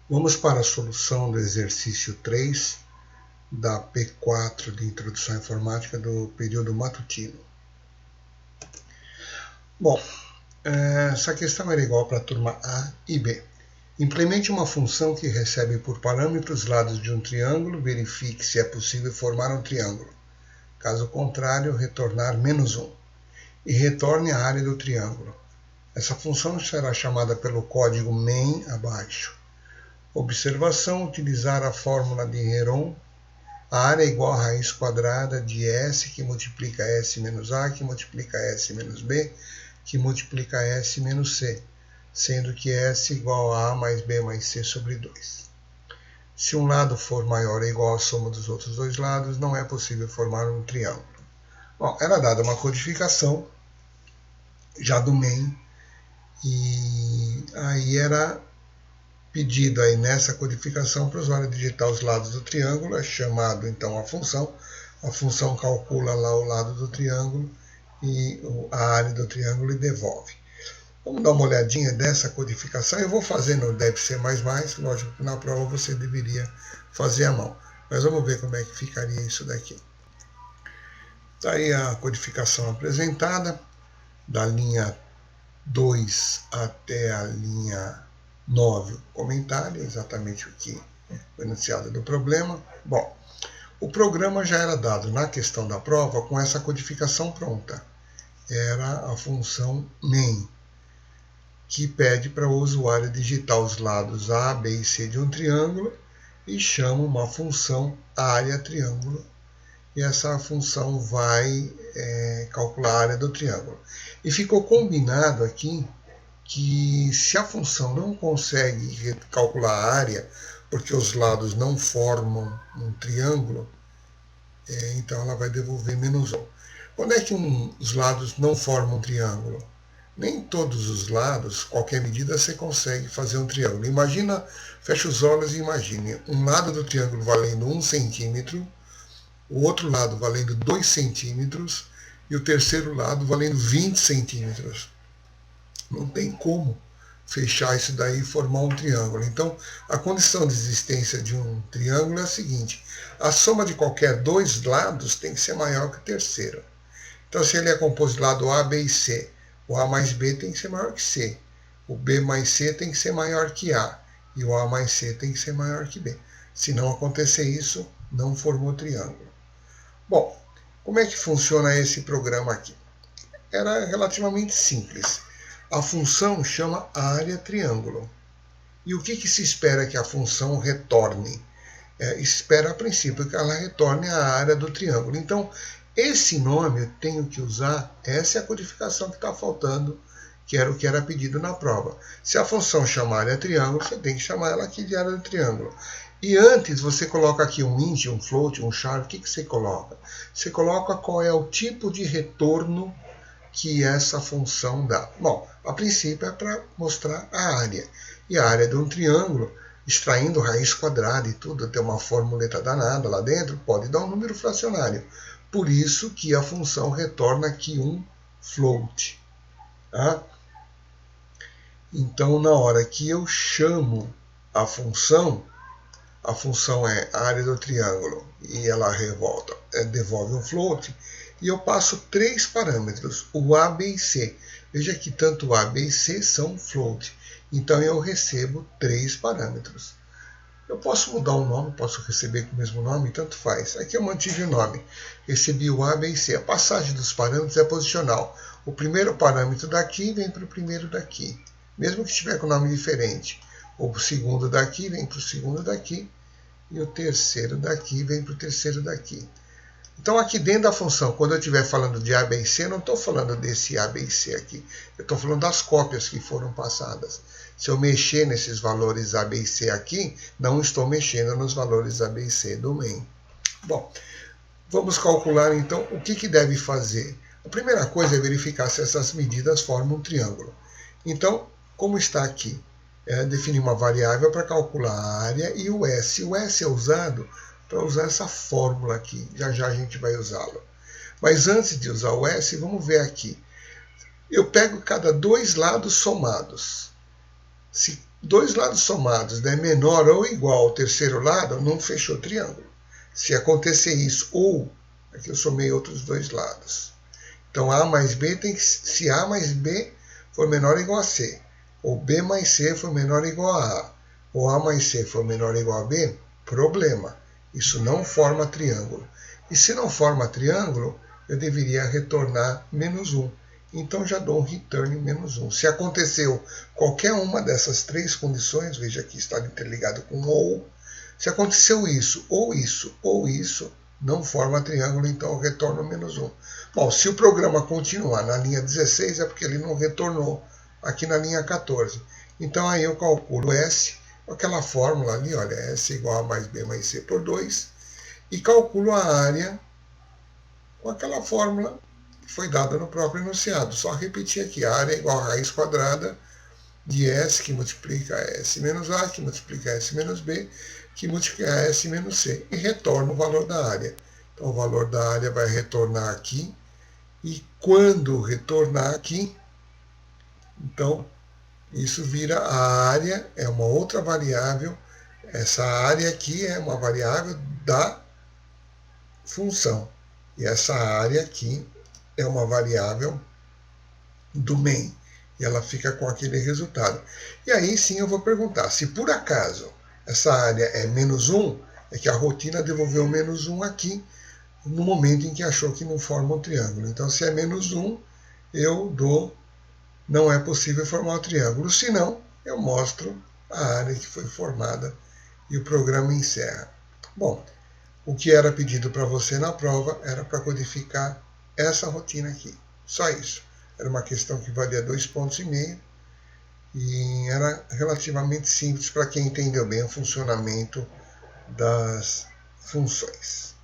Vamos para a solução do exercício 3 da P4 de Introdução à Informática do período matutino. Bom, essa questão era igual para a turma A e B. Implemente uma função que recebe por parâmetros os lados de um triângulo, verifique se é possível formar um triângulo. Caso contrário, retornar -1 e retorne a área do triângulo. Essa função será chamada pelo código main abaixo. Observação: utilizar a fórmula de Heron. A área é igual a raiz quadrada de S, que multiplica S menos A, que multiplica S menos B, que multiplica S menos C, sendo que S igual a A mais B mais C sobre 2. Se um lado for maior ou igual à soma dos outros dois lados, não é possível formar um triângulo. Bom, era dada uma codificação já do main, e aí era pedido aí nessa codificação para o usuário digitar os lados do triângulo, é chamado então a função calcula lá o lado do triângulo e a área do triângulo e devolve. Vamos dar uma olhadinha dessa codificação. Eu vou fazer no Deve Ser++, lógico que na prova você deveria fazer à mão, mas vamos ver como é que ficaria isso daqui. Está aí a codificação apresentada, da linha 2 até a linha 9, comentário, exatamente o que foi enunciado do problema. Bom, o programa já era dado na questão da prova com essa codificação pronta. Era a função main, que pede para o usuário digitar os lados A, B e C de um triângulo e chama uma função área triângulo. E essa função vai calcular a área do triângulo. E ficou combinado aqui que se a função não consegue calcular a área, porque os lados não formam um triângulo, então ela vai devolver -1. Quando é que os lados não formam um triângulo? Nem todos os lados, qualquer medida, você consegue fazer um triângulo. Imagina, fecha os olhos e imagine um lado do triângulo valendo 1 centímetro, o outro lado valendo 2 centímetros e o terceiro lado valendo 20 centímetros. Não tem como fechar isso daí e formar um triângulo. Então, a condição de existência de um triângulo é a seguinte: a soma de qualquer dois lados tem que ser maior que o terceiro. Então, se ele é composto de lado A, B e C, o A mais B tem que ser maior que C, o B mais C tem que ser maior que A, e o A mais C tem que ser maior que B. Se não acontecer isso, não formou triângulo. Bom, como é que funciona esse programa aqui? Era relativamente simples. A função chama área triângulo. E o que se espera que a função retorne? Espera, a princípio, que ela retorne a área do triângulo. Então, esse nome eu tenho que usar, essa é a codificação que está faltando, que era o que era pedido na prova. Se a função chama área triângulo, você tem que chamar ela aqui de área do triângulo. E antes você coloca aqui um int, um float, um char, o que você coloca? Você coloca qual é o tipo de retorno que essa função dá. Bom, a princípio é para mostrar a área. E a área de um triângulo, extraindo raiz quadrada e tudo, tem uma formuleta danada lá dentro, pode dar um número fracionário. Por isso que a função retorna aqui um float. Tá? Então, na hora que eu chamo a função é a área do triângulo e ela devolve um float, e eu passo 3 parâmetros, o A, B e C. Veja que tanto A, B e C são float, então eu recebo 3 parâmetros. Eu posso mudar o nome, posso receber com o mesmo nome, tanto faz. Aqui eu mantive o nome, recebi o A, B e C. A passagem dos parâmetros é posicional. O primeiro parâmetro daqui vem para o primeiro daqui, mesmo que estiver com nome diferente. O segundo daqui vem para o segundo daqui, e o terceiro daqui vem para o terceiro daqui. Então, aqui dentro da função, quando eu estiver falando de A, B e C, eu não estou falando desse A, B e C aqui. Eu estou falando das cópias que foram passadas. Se eu mexer nesses valores A, B e C aqui, não estou mexendo nos valores A, B e C do main. Bom, vamos calcular então o que deve fazer. A primeira coisa é verificar se essas medidas formam um triângulo. Então, como está aqui, definir uma variável para calcular a área e o S. O S é usado para usar essa fórmula aqui. Já já a gente vai usá-la. Mas antes de usar o S, vamos ver aqui. Eu pego cada dois lados somados. Se dois lados somados der menor ou igual ao terceiro lado, não fechou o triângulo. Se acontecer isso, ou aqui eu somei outros dois lados. Então A mais B tem que, se A mais B for menor ou igual a C, ou B mais C for menor ou igual a A, ou A mais C for menor ou igual a B, problema. Isso não forma triângulo. E se não forma triângulo, eu deveria retornar menos 1. Então já dou um return menos 1. Se aconteceu qualquer uma dessas três condições, veja aqui está interligado com ou, se aconteceu isso, ou isso, não forma triângulo, então eu retorno menos 1. Bom, se o programa continuar na linha 16, é porque ele não retornou aqui na linha 14. Então aí eu calculo S, aquela fórmula ali, olha, S igual a mais B mais C por 2, e calculo a área com aquela fórmula que foi dada no próprio enunciado. Só repetir aqui, a área é igual a raiz quadrada de S, que multiplica S menos A, que multiplica S menos B, que multiplica S menos C, e retorna o valor da área. Então o valor da área vai retornar aqui, e quando retornar aqui, então isso vira a área, é uma outra variável, essa área aqui é uma variável da função, e essa área aqui é uma variável do main, e ela fica com aquele resultado. E aí sim eu vou perguntar, se por acaso essa área é menos 1, é que a rotina devolveu menos 1 aqui, no momento em que achou que não forma um triângulo. Então se é menos 1, eu dou, não é possível formar o triângulo, senão eu mostro a área que foi formada e o programa encerra. Bom, o que era pedido para você na prova era para codificar essa rotina aqui. Só isso. Era uma questão que valia 2,5 pontos e era relativamente simples para quem entendeu bem o funcionamento das funções.